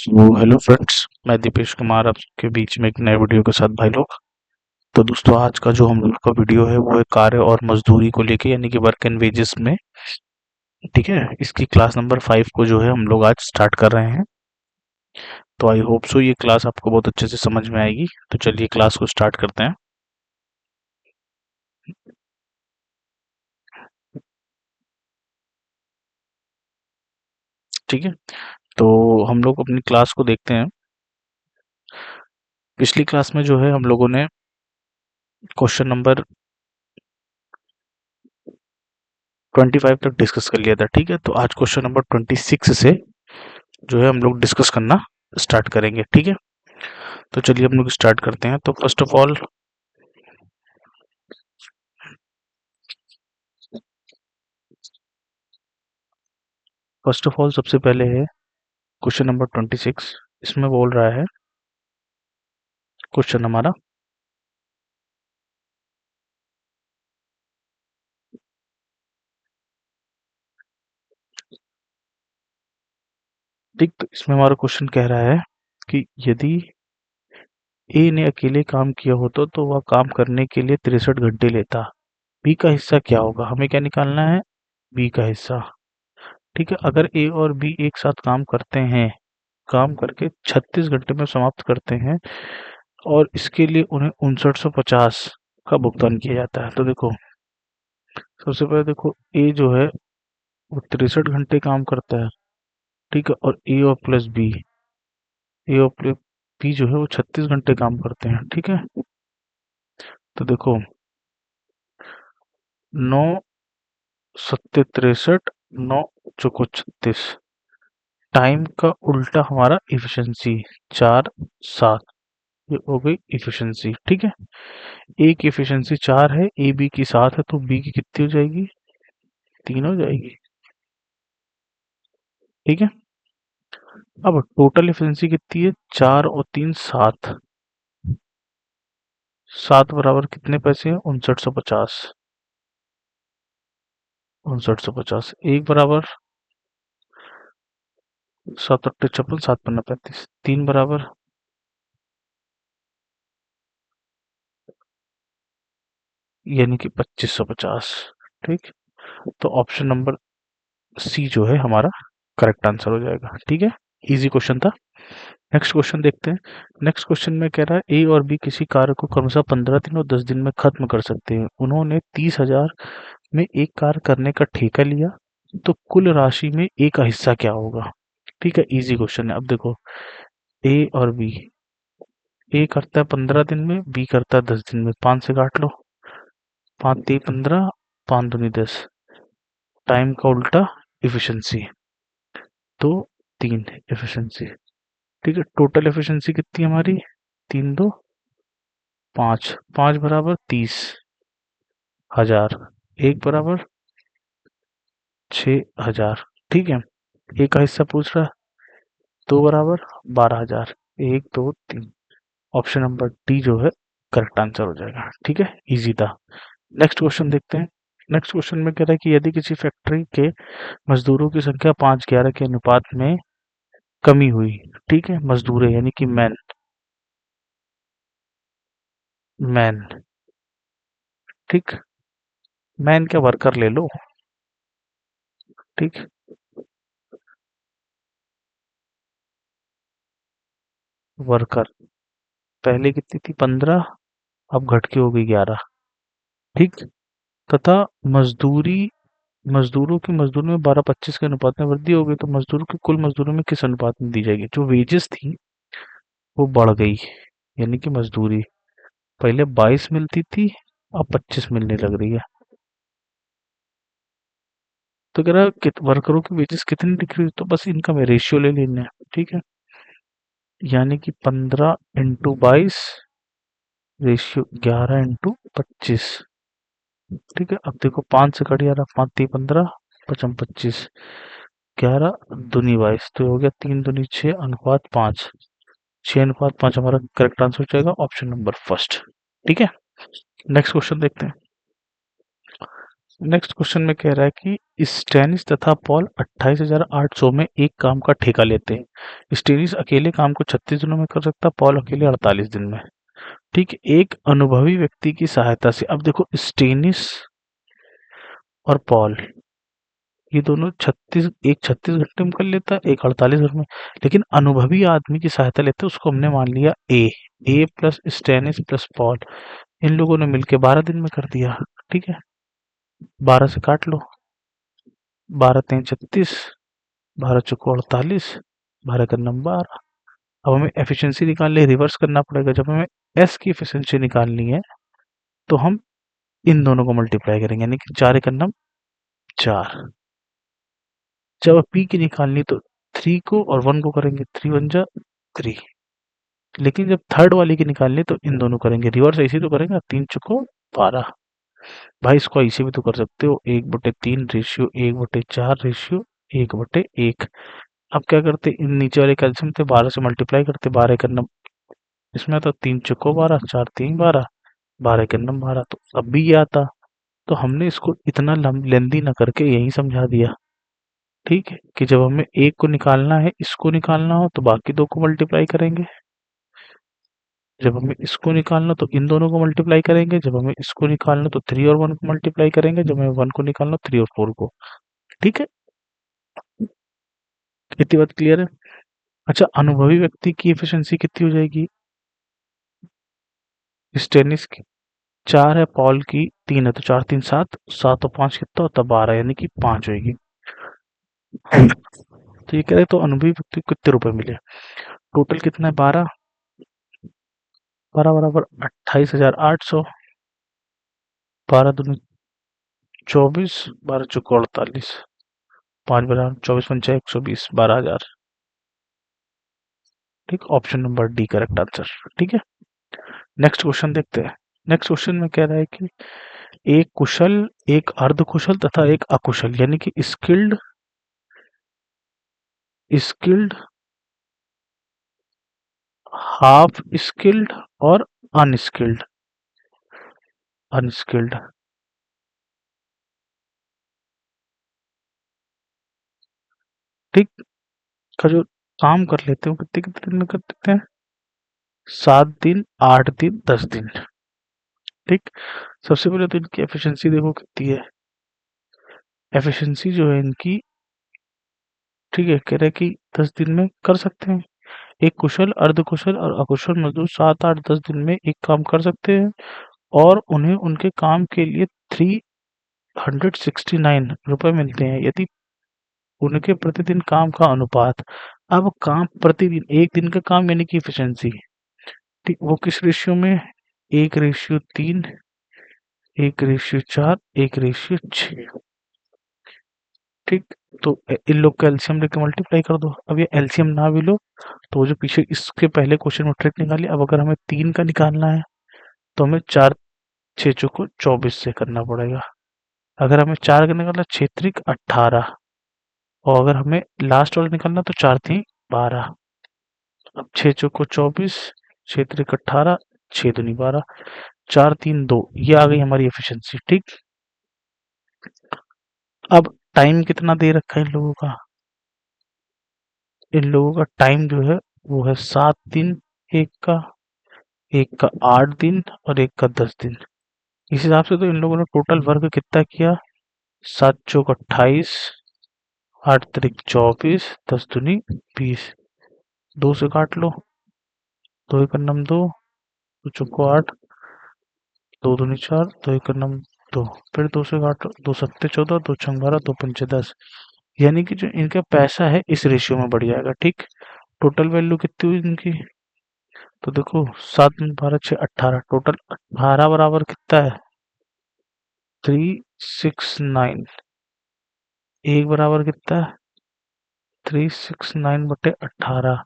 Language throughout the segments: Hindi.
हेलो फ्रेंड्स, मैं दीपेश कुमार आपके बीच में एक नए वीडियो के साथ भाई लोग। तो दोस्तों, आज का जो हम लोग का वीडियो है वो है कार्य और मजदूरी को लेके, यानी कि वर्क एंड वेजेस में। ठीक है, इसकी क्लास नंबर 5 को जो है हम लोग आज स्टार्ट कर रहे हैं। तो आई होप सो ये क्लास आपको बहुत अच्छे से समझ में आएगी। तो चलिए क्लास को स्टार्ट करते हैं। ठीक है, तो हम लोग अपनी क्लास को देखते हैं। पिछली क्लास में जो है हम लोगों ने क्वेश्चन नंबर 25 तक डिस्कस कर लिया था। ठीक है, तो आज क्वेश्चन नंबर 26 से जो है हम लोग डिस्कस करना स्टार्ट करेंगे। ठीक है, तो चलिए हम लोग स्टार्ट करते हैं। तो फर्स्ट ऑफ ऑल सबसे पहले है क्वेश्चन नंबर 26। इसमें बोल रहा है क्वेश्चन हमारा, ठीक, तो इसमें हमारा क्वेश्चन कह रहा है कि यदि ए ने अकेले काम किया होता तो वह काम करने के लिए 63 घंटे लेता। बी का हिस्सा क्या होगा? हमें क्या निकालना है? बी का हिस्सा। ठीक है, अगर ए और बी एक साथ काम करते हैं, काम करके 36 घंटे में समाप्त करते हैं और इसके लिए उन्हें 5950 का भुगतान किया जाता है। तो देखो, सबसे पहले देखो, ए जो है वो 63 घंटे काम करता है। ठीक है, और ए और प्लस बी जो है वो 36 घंटे काम करते हैं। ठीक है, तो देखो, 9 सत्ते 63, 9 चौको 36, टाइम का उल्टा हमारा इफिशिएंसी 4 7, ये हो गई इफिशिएंसी। ठीक है, ए की इफिशिएंसी 4 है, ए बी की 7 है, तो बी की कितनी हो जाएगी? 3 हो जाएगी। ठीक है, अब टोटल इफिशिएंसी कितनी है? 4 और 3 7, 7 बराबर कितने पैसे हैं? 5950। 5950 एक बराबर 7 8 56, 7 5 35, 3 बराबर, यानी कि 2550। ठीक, तो ऑप्शन नंबर सी जो है हमारा करेक्ट आंसर हो जाएगा। ठीक है, इजी क्वेश्चन था। नेक्स्ट क्वेश्चन देखते हैं। नेक्स्ट क्वेश्चन में कह रहा है ए और बी किसी कार्य को क्रमशः 15 दिन और 10 दिन में खत्म कर सकते हैं। उन्होंने 30,000 में एक कार्य करने का ठेका लिया, तो कुल राशि में ए का हिस्सा क्या होगा? ठीक है, इजी क्वेश्चन है। अब देखो, ए और बी, ए करता है 15 दिन में, बी करता है 10 दिन में। 5 से काट लो, 5 3 15, 5 दूनी 10, टाइम का उल्टा इफिशिएंसी, तो 3 एफिशिएंसी। ठीक है, टोटल एफिशिएंसी कितनी है हमारी? 3 2 5, 5 बराबर 30,000, एक बराबर 6,000। ठीक है, एक का हिस्सा पूछ रहा है, 2 बराबर 12,000, 1 2 3। ऑप्शन नंबर डी जो है करेक्ट आंसर हो जाएगा। ठीक है, इजी था। नेक्स्ट क्वेश्चन देखते हैं। नेक्स्ट क्वेश्चन में कह रहा है कि यदि किसी फैक्ट्री के मजदूरों की संख्या 5:11 के अनुपात में कमी हुई। ठीक है, मजदूर यानी कि मैन, मैन। ठीक, मैन क्या, वर्कर ले लो। ठीक, वर्कर पहले कितनी थी? 15, अब घट के हो गई 11। ठीक, तथा मजदूरी, मजदूरों की मजदूरी में 12 25 के अनुपात में वृद्धि हो गई, तो मजदूरों की कुल मजदूरी में किस अनुपात में दी जाएगी? जो वेजेस थी वो बढ़ गई, यानी कि मजदूरी पहले 22 मिलती थी, अब 25 मिलने लग रही है। तो कह रहा है वर्करों की वेजेस कितनी डिक्रीज, तो बस इनका मैं रेशियो ले लेना है। ठीक है, यानी कि 15 × 22 रेशियो 11 × 25। ठीक है, अब देखो, 5 से कट 11, 5 3 15, 5 25, 11 दूनी 22, तो हो गया 3 दूनी 6 अनुपात 5, 6 अनुपात 5 हमारा करेक्ट आंसर हो जाएगा, ऑप्शन नंबर फर्स्ट। ठीक है, नेक्स्ट क्वेश्चन देखते हैं। नेक्स्ट क्वेश्चन में कह रहा है कि स्टेनिस तथा पॉल 28,800 में एक काम का ठेका लेते हैं। स्टेनिस अकेले काम को 36 दिनों में कर सकता, पॉल अकेले 48 दिन में। ठीक है, एक अनुभवी व्यक्ति की सहायता से, अब देखो स्टेनिस और पॉल ये दोनों 36, एक 36 घंटे में कर लेता है, एक 48 घंटे में, लेकिन अनुभवी आदमी की सहायता लेते हैं, उसको हमने मान लिया ए प्लस स्टेनिस प्लस पॉल, इन लोगों ने मिलके 12 दिन में कर दिया। ठीक है, 12 से काट लो, 12 3 36, 12 चौको 48, 12 का नंबर 12। अब हमें एफिशिएंसी निकालने रिवर्स करना पड़ेगा। जब हमें एस की एफिशिएंसी निकालनी है तो हम इन दोनों को मल्टीप्लाई करेंगे, यानी कि 4 का नंबर 4। जब पी की निकालनी तो 3 को और 1 को करेंगे, 3 1 जा 3। लेकिन जब थर्ड वाली की निकालनी तो इन दोनों करेंगे रिवर्स, ऐसे तो करेंगे 3 चौको 12। भाई इसको ऐसे भी तो कर सकते हो, 1/3 रेशियो 1/4 रेशियो 1/1। अब क्या करते, इन नीचे वाले कैल्शियम थे 12 से मल्टीप्लाई करते, 12 का नंबर इसमें आता 3 चौको 12, 4 3 12, 12 का नंबर 12, तो अब भी ये आता। तो हमने इसको इतना लेंदी ना करके यही समझा दिया। ठीक है, कि जब हमें एक को निकालना है, इसको निकालना हो तो बाकी दो को मल्टीप्लाई करेंगे, जब हमें इसको निकालना तो इन दोनों को मल्टीप्लाई करेंगे, जब हमें इसको निकालना तो 3 और 1 को मल्टीप्लाई करेंगे, जब हमें 1 को निकालना 3 और 4 को। ठीक है, इतनी बात क्लियर है। अच्छा, अनुभवी व्यक्ति की एफिशिएंसी कितनी हो जाएगी, स्टेनिस की 4 है, पॉल की 3 है, तो 4 3 7, 7 और 5 कितना होता है 12, यानी कि 5 होगी। तो ये कह रहे तो अनुभवी व्यक्ति को कितने रुपए मिले, टोटल कितना है 12, 12 बराबर 28,800, 12 दूनी 24, 12 चौको 48, 5 बराबर 24 पंचा 120, 12,000। ठीक, option number D correct answer. ठीक है, नेक्स्ट क्वेश्चन देखते हैं। नेक्स्ट क्वेश्चन में कह रहा है कि एक कुशल, एक अर्ध कुशल तथा एक अकुशल, यानी कि स्किल्ड, स्किल्ड, हाफ स्किल्ड और अनस्किल्ड, अनस्किल्ड, ठीक, का जो काम कर लेते हैं वो कितने कितने दिन में कर देते हैं, 7 दिन 8 दिन 10 दिन। ठीक, सबसे पहले तो इनकी एफिशिएंसी देखो कितनी है, एफिशिएंसी जो है इनकी, ठीक है, कह रहे हैं कि 10 दिन में कर सकते हैं। एक कुशल, अर्धकुशल और अकुशल मजदूर 7 8 10 दिन में एक काम कर सकते हैं और उन्हें उनके काम के लिए 369 रुपए मिलते हैं, यदि उनके प्रतिदिन काम का अनुपात, अब काम प्रतिदिन, एक दिन का काम यानी कि एफिशिएंसी, ठीक, वो किस रेशियो में, 1:3, 1:4, 1:6। ठीक, तो इन लोग का एलसीएम लेके मल्टीप्लाई कर दो। अब ये एलसीएम ना भी लो तो वो जो पीछे इसके पहले क्वेश्चन में ट्रिक निकाली, अब अगर हमें 3 का निकालना है तो हमें 4 6 चौको 24 से करना पड़ेगा। अगर हमें 4 का निकालना 6 त्रिक 18, और अगर हमें लास्ट वाला निकालना तो 4 3 12। अब 6 चौको 24, 6 त्रिक 18, 6 दूनी 12, 4 3 2, ये आ गई हमारी एफिशिएंसी। ठीक, अब टाइम कितना दे रखा है इन लोगों का, इन लोगों का टाइम जो है वो है 7 दिन, एक का, एक का 8 दिन और एक का 10 दिन। इस हिसाब से तो इन लोगों ने टोटल वर्क कितना किया, 7 चौक 28, 8 त्रिक 24, 10 दूनी 20, 2 से काट लो, 2 एक नम 2, 2 चौको 8, 2 दूनी 4, 2 एक नम 2, फिर 2 से काट लो, 2 सत्ते 14, 2 छंग 12, 2 पंचे 10, यानी कि जो इनका पैसा है इस रेशियो में बढ़ जाएगा। ठीक, टोटल वैल्यू कितनी हुई इनकी, तो देखो 7 12 6 18, टोटल 18 बराबर कितना है 369, एक बराबर कितना है 369/18।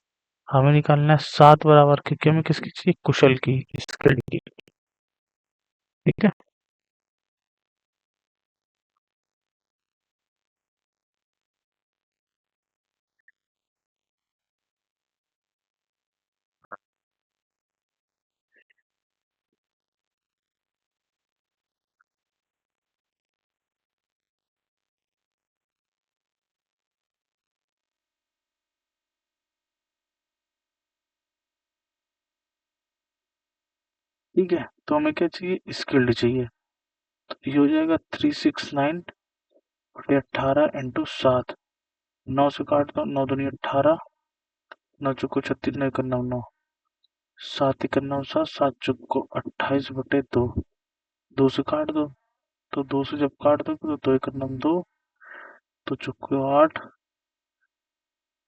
हमें निकालना है 7 बराबर, क्योंकि हमें किसकी चाहिए, कुशल की, स्किल्ड की। ठीक है, ठीक है, तो हमें क्या चाहिए, स्किल्ड चाहिए। तो ये हो जाएगा 369 बटे 18 इंटू 7। 9 से काट दो, 9 दूनी 18, 9 चौको 36, 9 इक्यावन 9, 7 इक्यावन 7, 7 चौको 28 बटे 2। 2 से काट दो, तो 2 से जब काट दो तो 2 इक्यावन 2, तो चौको 8,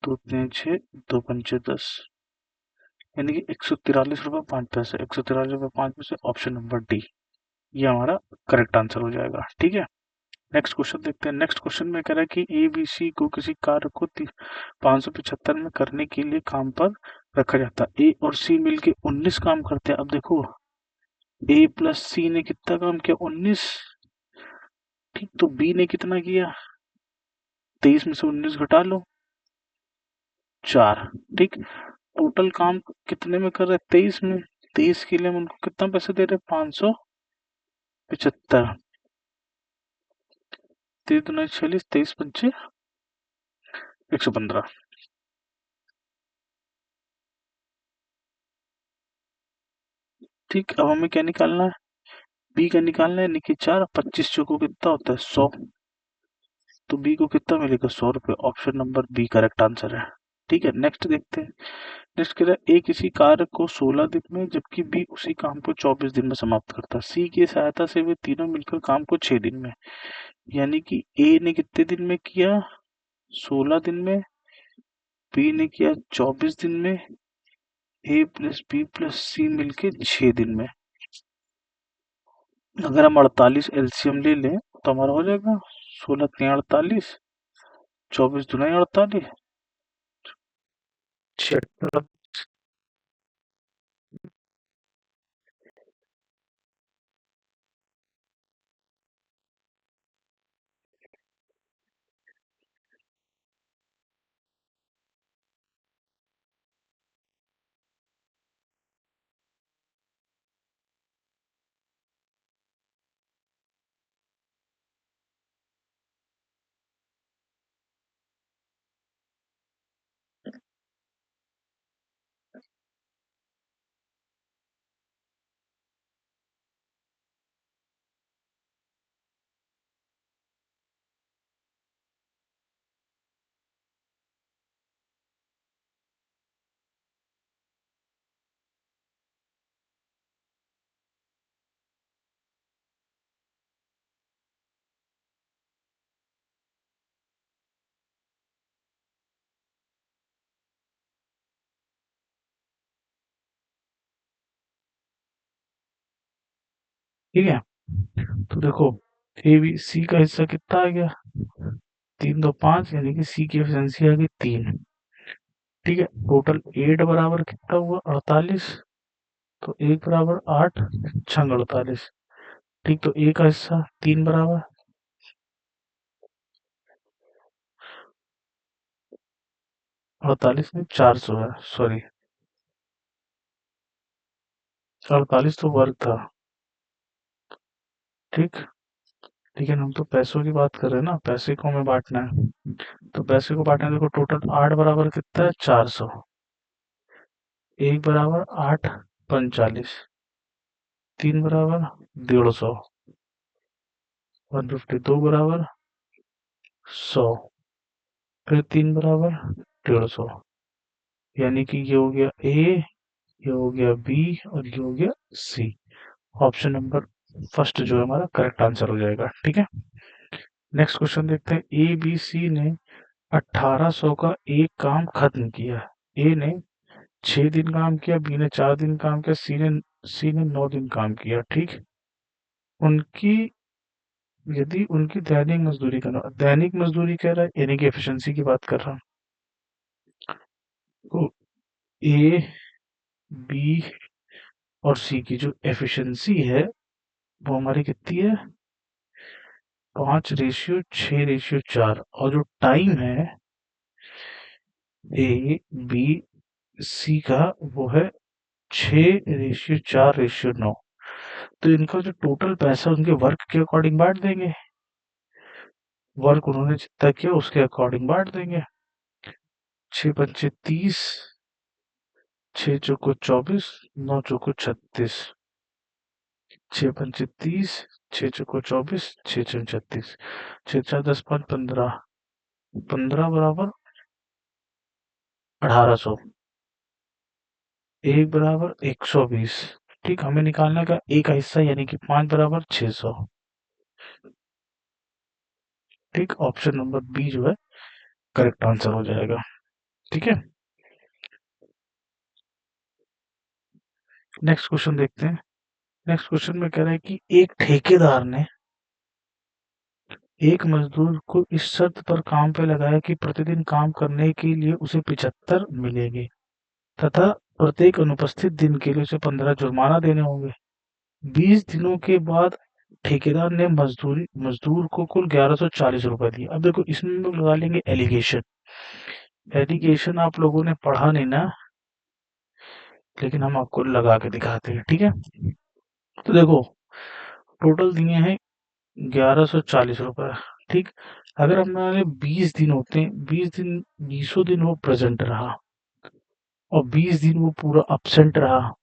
2 तीन 6, 2 पंचे 10, यानी कि 143 रुपये 5 पैसे। 143 रुपये 5 पैसे, ऑप्शन नंबर डी ये हमारा करेक्ट आंसर हो जाएगा। ठीक है, नेक्स्ट क्वेश्चन देखते हैं। नेक्स्ट क्वेश्चन में कह रहा है कि ए बी सी को किसी कार्य को 575 में करने के लिए काम पर रखा जाता है। ए और सी मिलके 19 काम करते हैं। अब देखो, ए प्लस सी ने कितना काम किया, 19। ठीक, तो बी ने कितना किया, 23 में से 19 घटा लो, 4। ठीक, टोटल काम कितने में कर रहे हैं, 23 में। 23 के लिए हम उनको कितना पैसे दे रहे हैं, 575। 23 दूना 46, 23 पंचे 115। ठीक, अब हमें क्या निकालना है, बी का निकालना है। निकी 4, 25 चौको कितना होता है, 100। तो बी को कितना मिलेगा, 100 रुपये। Option number B correct answer है। ठीक है, नेक्स्ट देखते हैं। नेक्स्ट कह रहा है ए किसी कार्य को 16 दिन में, जबकि बी उसी काम को 24 दिन में समाप्त करता है। सी की सहायता से वे तीनों मिलकर काम को 6 दिन में, यानी कि ए ने कितने दिन में किया, 16 दिन में, बी ने किया 24 दिन में, ए प्लस बी प्लस सी मिलके 6 दिन में। अगर हम 48 एलसीएम ले लें तो हमारा हो जाएगा 16 तीन 48, 24 दूना 48, 76। ठीक है, तो देखो, ए बी सी का हिस्सा कितना आ गया, 3 2 5, यानी कि सी की एफिशिएंसी आ गई 3। ठीक है, टोटल 8 बराबर कितना हुआ, 48। तो 1 बराबर 8, 6 48। ठीक, तो ए का हिस्सा 3 बराबर 48 में 400 है, सॉरी 48 तो वर्ग था। ठीक, लेकिन हम तो पैसों की बात कर रहे हैं ना, पैसे को हमें बांटना है। तो पैसे को बांटना है, देखो टोटल 8 बराबर कितना है, 400। 1 बराबर 8 45, 3 बराबर 150, 152 बराबर 100, फिर 3 बराबर 150, यानी कि ये हो गया ए, ये हो गया बी और ये हो गया सी। ऑप्शन नंबर फर्स्ट जो है हमारा करेक्ट आंसर हो जाएगा। ठीक है, नेक्स्ट क्वेश्चन देखते हैं। ए बी सी ने 1800 का एक काम खत्म किया। ए ने 6 दिन काम किया, बी ने 4 दिन काम किया, सी ने 9 दिन काम किया। ठीक, उनकी यदि उनकी दैनिक मजदूरी का दैनिक मजदूरी कह रहा है, यानी कि एफिशिएंसी की बात कर रहा हूँ। तो ए बी और सी की जो एफिशिएंसी है वो हमारी कितनी है, 5:6:4, और जो टाइम है ए बी सी का वो है 6:4:9। तो इनका जो टोटल पैसा उनके वर्क के अकॉर्डिंग बांट देंगे, वर्क उन्होंने जितना किया उसके अकॉर्डिंग बांट देंगे। 6 पंचे 30, 6 चौको 24, 9 चौको 36। 6 पंचे 30, 6 चौको 24, 6 छः 36, 6 4 10 5 15, 15 बराबर 1800, 1 बराबर 120। ठीक, हमें निकालना का ए का हिस्सा यानी कि 5 बराबर 600। ठीक, ऑप्शन नंबर बी जो है करेक्ट आंसर हो जाएगा। ठीक है, नेक्स्ट क्वेश्चन देखते हैं। नेक्स्ट क्वेश्चन में कह रहा है कि एक ठेकेदार ने एक मजदूर को इस शर्त पर काम पे लगाया कि प्रतिदिन काम करने के लिए उसे 75 मिलेंगे तथा प्रत्येक अनुपस्थित दिन के लिए उसे 15 जुर्माना देने होंगे। 20 दिनों के बाद ठेकेदार ने मजदूर को कुल 1140 रुपए दिए। अब देखो इसमें हम लोग लगा लेंगे एलिगेशन। एलिगेशन आप लोगों ने पढ़ा नहीं ना, लेकिन हम आपको लगा के दिखाते हैं। ठीक है, तो देखो टोटल दिए हैं 1140 रुपए। ठीक, अगर हमारे 20 दिन होते हैं, 20 दिन 20 दिन वो प्रेजेंट रहा और 20 दिन वो पूरा absent रहा।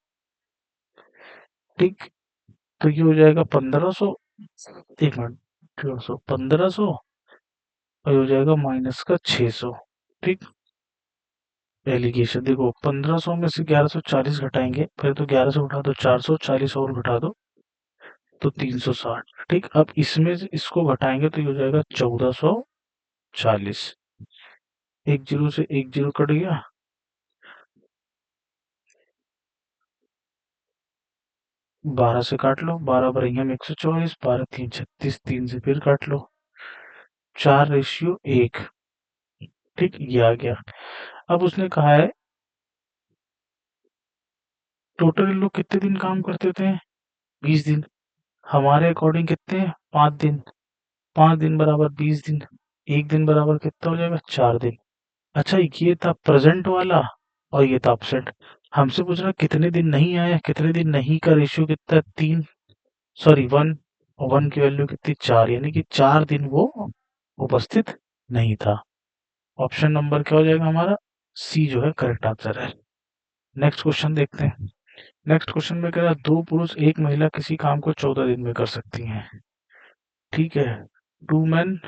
ठीक, तो ये हो जाएगा 1500, 1 मिनट, 1300, 1500 और ये हो जाएगा माइनस का 600। ठीक, एलिगेशन देखो 1500 में से 1140 घटाएंगे, पहले तो 11 से उठा दो 440 और घटा दो तो 360। ठीक, अब इसमें से इसको घटाएंगे तो ये हो जाएगा 1440। एक जीरो से एक जीरो कट गया, 12 से काट लो, 12 बरहिया में 124, 12 3 36, 3 से फिर काट लो, 4:1। ठीक, ये आ गया। अब उसने कहा है टोटल लोग कितने दिन काम करते थे, 20 दिन। हमारे अकॉर्डिंग कितने हैं, 5 दिन। 5 दिन बराबर 20 दिन, एक दिन बराबर कितना हो जाएगा, 4 दिन। अच्छा, ये था प्रेजेंट वाला और ये था एब्सेंट। हमसे पूछ रहा कितने दिन नहीं आए, कितने दिन नहीं का रेशियो कितना है, 3, सॉरी 1, और 1 की वैल्यू कितनी, 4, यानी कि 4 दिन वो उपस्थित नहीं था। ऑप्शन नंबर क्या हो जाएगा हमारा, सी जो है करेक्ट आंसर है। नेक्स्ट क्वेश्चन देखते हैं। नेक्स्ट क्वेश्चन में कह रहा है दो पुरुष एक महिला किसी काम को 14 दिन में कर सकती हैं। ठीक है, 2 मैन,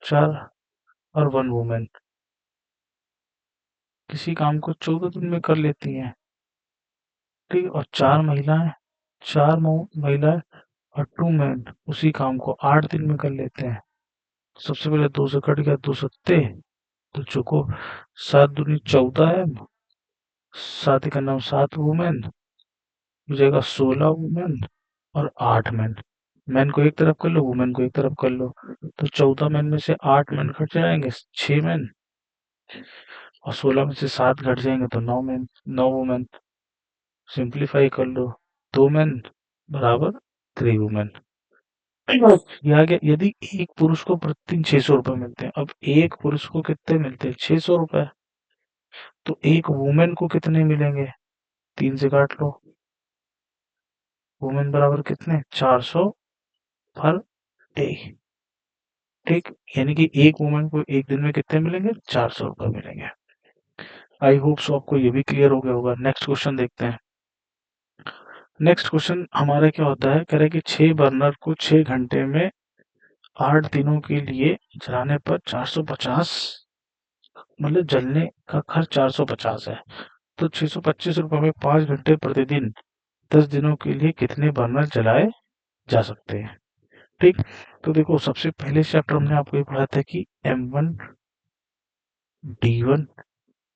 4 और 1 वुमेन किसी काम को 14 दिन में कर लेती हैं। ठीक है, और 4 महिलाएं, 4 महिलाएं और 2 मैन उसी काम को 8 दिन में कर लेते हैं। सबसे पहले 2 से कट गया, 2 सत्ते, तो चुको 7 दूनी 14 है, 7 का नाम 7 वुमेन हो जाएगा, 16 वुमेन और 8 मैन। मैन को एक तरफ कर लो, वुमेन को एक तरफ कर लो, तो 14 मैन में से 8 मैन घट जाएंगे, 6 मैन, और 16 में से 7 घट जाएंगे तो 9 मैन, 9 वुमेन। सिंप्लीफाई कर लो, 2 मैन बराबर 3 वुमेन। ये आ गया। यदि एक पुरुष को प्रतिदिन 600 रुपए मिलते हैं, अब एक पुरुष को कितने मिलते हैं, 600 रुपए, तो एक वुमेन को कितने मिलेंगे, 3 से काट लो, वुमेन बराबर कितने, 400 पर डे। ठीक, यानी कि एक वुमेन को एक दिन में कितने मिलेंगे, 400 रुपए मिलेंगे। आई होप सो आपको ये भी क्लियर हो गया होगा। नेक्स्ट क्वेश्चन देखते हैं। नेक्स्ट क्वेश्चन हमारा क्या होता है, कह रहे हैं कि 6 बर्नर को 6 घंटे में 8 दिनों के लिए जलाने पर 450, मतलब जलने का खर्च 450 है, तो 625 रुपए में 5 घंटे प्रतिदिन 10 दिनों के लिए कितने बर्नर जलाए जा सकते हैं। ठीक, तो देखो सबसे पहले चैप्टर हमने आपको ये पढ़ा था कि M1 D1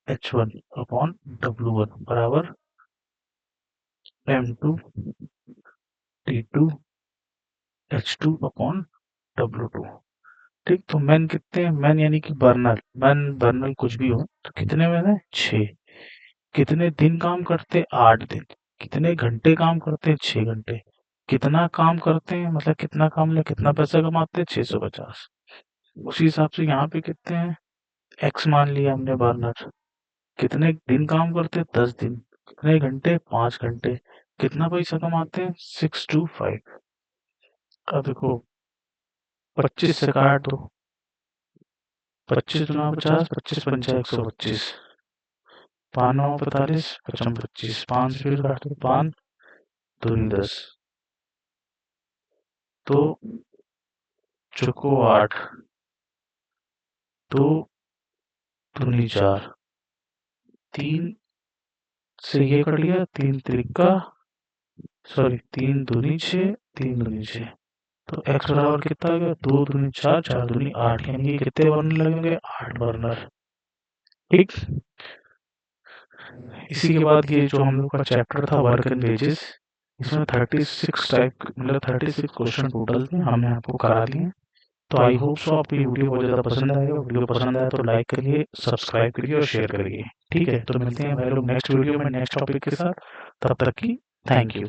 H1 upon W1 बराबर M2 D2 H2 upon W2। ठीक, तो मैन कितने हैं, मैन यानी कि बर्नर, मैन बर्नर कुछ भी हो तो कितने मैन है, 6। कितने दिन काम करते हैं, 8 दिन। कितने घंटे काम करते हैं, 6 घंटे। कितना काम करते हैं मतलब कितना काम ले कितना पैसा कमाते हैं, 650। उसी हिसाब से यहाँ पे कितने हैं, एक्स मान लिया हमने बर्नर। कितने दिन काम करते हैं, 10 दिन। कितने घंटे, 5 घंटे। कितना पैसा कमाते हैं, 625। अब देखो 25 से काट दो, 25 दूना 50, 25 पंचा 125, 5 9 45, 55 25, 5 से फिर काट दो, 5 दूनी 10, तो चौको 8, 2 दूनी 4, 3 से ये कट गया, 3 त्रिका सॉरी 3 दूनी 6, 3 दूनी 6, तो x बराबर कितना आ गया, 2 दूनी 4, 4 दूनी 8, यानी कि कितने बर्नर लगेंगे, 8 बर्नर। ठीक, इसी के बाद ये जो हम लोग का चैप्टर था वर्क एंड वेजेस, इसमें 36 टाइप मतलब 36 क्वेश्चन टोटल थे, हमने आपको करा दिए। तो आई होप सो आपको ये वीडियो बहुत ज़्यादा पसंद आएगा। वीडियो पसंद आया तो लाइक करिए, सब्सक्राइब करिए और शेयर करिए। ठीक है, तो मिलते हैं भाई लोग नेक्स्ट वीडियो में नेक्स्ट टॉपिक के साथ। तब तक की थैंक यू।